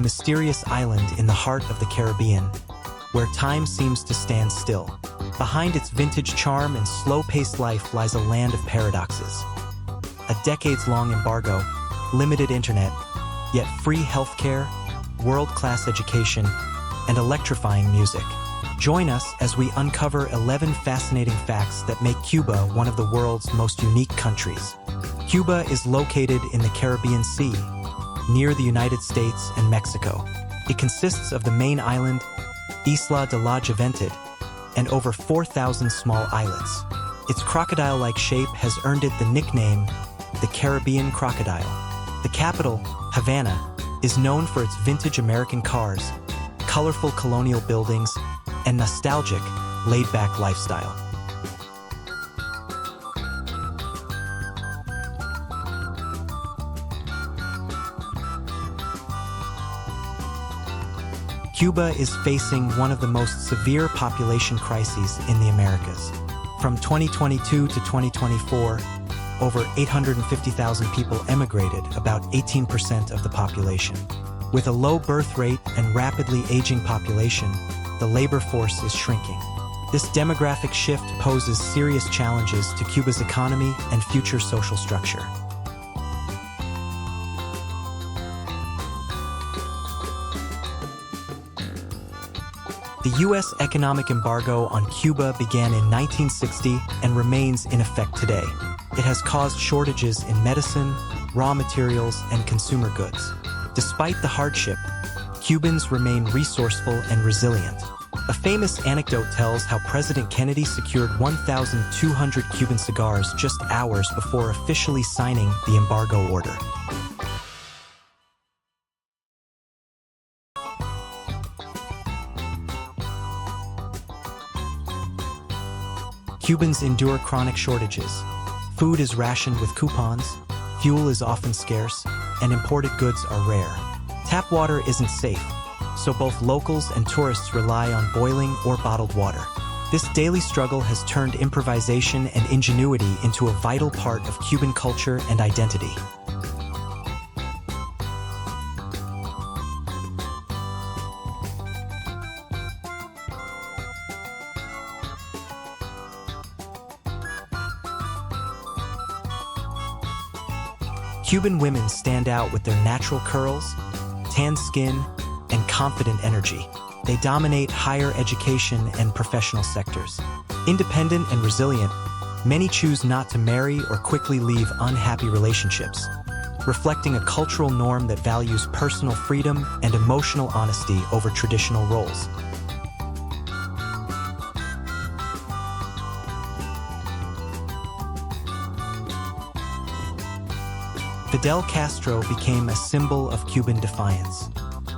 mysterious island in the heart of the Caribbean, where time seems to stand still. Behind its vintage charm and slow-paced life lies a land of paradoxes. A decades-long embargo, limited internet, yet free healthcare, world-class education, and electrifying music. Join us as we uncover 11 fascinating facts that make Cuba one of the world's most unique countries. Cuba is located in the Caribbean Sea, near the United States and Mexico. It consists of the main island, Isla de la Juventud, and over 4,000 small islets. Its crocodile-like shape has earned it the nickname, the Caribbean crocodile. The capital, Havana, is known for its vintage American cars, colorful colonial buildings, and nostalgic, laid-back lifestyle. Cuba is facing one of the most severe population crises in the Americas. From 2022 to 2024, over 850,000 people emigrated, about 18% of the population. With a low birth rate and rapidly aging population, the labor force is shrinking. This demographic shift poses serious challenges to Cuba's economy and future social structure. The U.S. economic embargo on Cuba began in 1960 and remains in effect today. It has caused shortages in medicine, raw materials, and consumer goods. Despite the hardship, Cubans remain resourceful and resilient. A famous anecdote tells how President Kennedy secured 1,200 Cuban cigars just hours before officially signing the embargo order. Cubans endure chronic shortages. Food is rationed with coupons, fuel is often scarce, and imported goods are rare. Tap water isn't safe, so both locals and tourists rely on boiling or bottled water. This daily struggle has turned improvisation and ingenuity into a vital part of Cuban culture and identity. Cuban women stand out with their natural curls, tan skin, and confident energy. They dominate higher education and professional sectors. Independent and resilient, many choose not to marry or quickly leave unhappy relationships, reflecting a cultural norm that values personal freedom and emotional honesty over traditional roles. Fidel Castro became a symbol of Cuban defiance.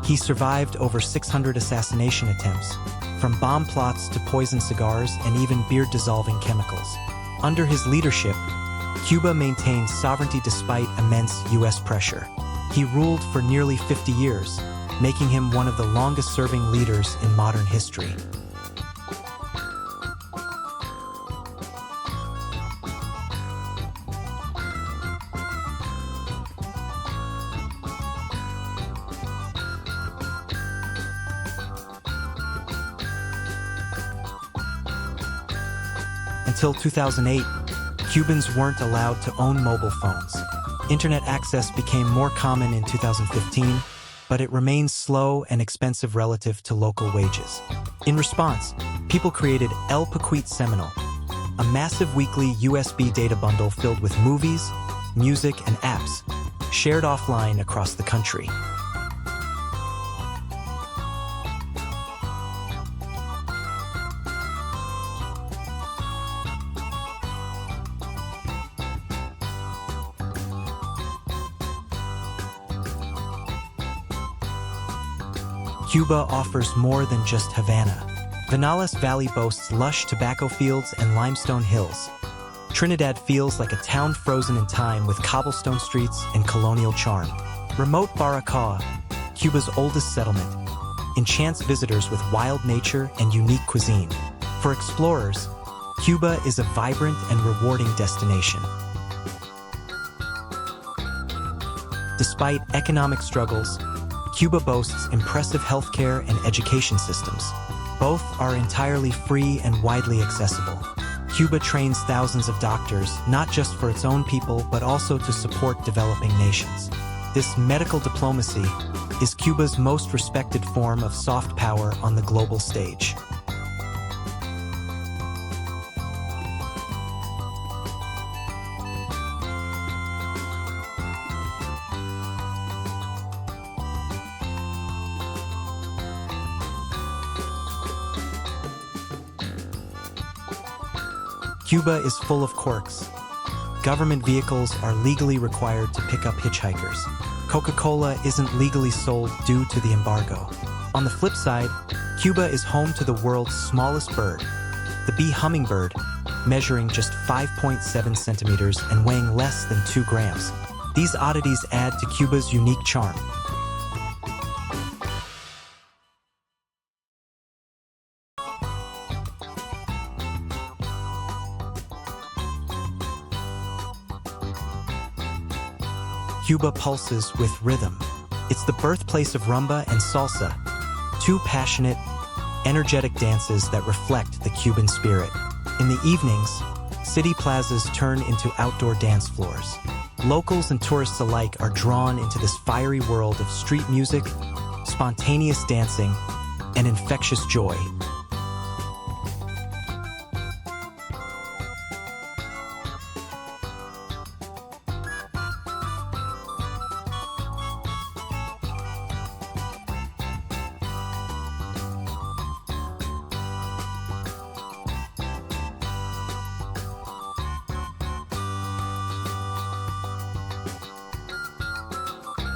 He survived over 600 assassination attempts, from bomb plots to poisoned cigars and even beard-dissolving chemicals. Under his leadership, Cuba maintained sovereignty despite immense U.S. pressure. He ruled for nearly 50 years, making him one of the longest-serving leaders in modern history. Until 2008, Cubans weren't allowed to own mobile phones. Internet access became more common in 2015, but it remains slow and expensive relative to local wages. In response, people created El Paquete Seminole, a massive weekly USB data bundle filled with movies, music, and apps, shared offline across the country. Cuba offers more than just Havana. Vinales Valley boasts lush tobacco fields and limestone hills. Trinidad feels like a town frozen in time with cobblestone streets and colonial charm. Remote Baracoa, Cuba's oldest settlement, enchants visitors with wild nature and unique cuisine. For explorers, Cuba is a vibrant and rewarding destination. Despite economic struggles, Cuba boasts impressive healthcare and education systems. Both are entirely free and widely accessible. Cuba trains thousands of doctors, not just for its own people, but also to support developing nations. This medical diplomacy is Cuba's most respected form of soft power on the global stage. Cuba is full of quirks. Government vehicles are legally required to pick up hitchhikers. Coca-Cola isn't legally sold due to the embargo. On the flip side, Cuba is home to the world's smallest bird, the bee hummingbird, measuring just 5.7 centimeters and weighing less than 2 grams. These oddities add to Cuba's unique charm. Cuba pulses with rhythm. It's the birthplace of rumba and salsa, two passionate, energetic dances that reflect the Cuban spirit. In the evenings, city plazas turn into outdoor dance floors. Locals and tourists alike are drawn into this fiery world of street music, spontaneous dancing, and infectious joy.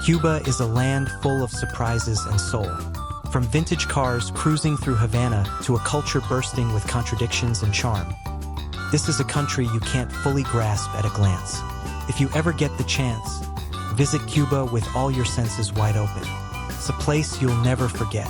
Cuba is a land full of surprises and soul. From vintage cars cruising through Havana to a culture bursting with contradictions and charm. This is a country you can't fully grasp at a glance. If you ever get the chance, visit Cuba with all your senses wide open. It's a place you'll never forget.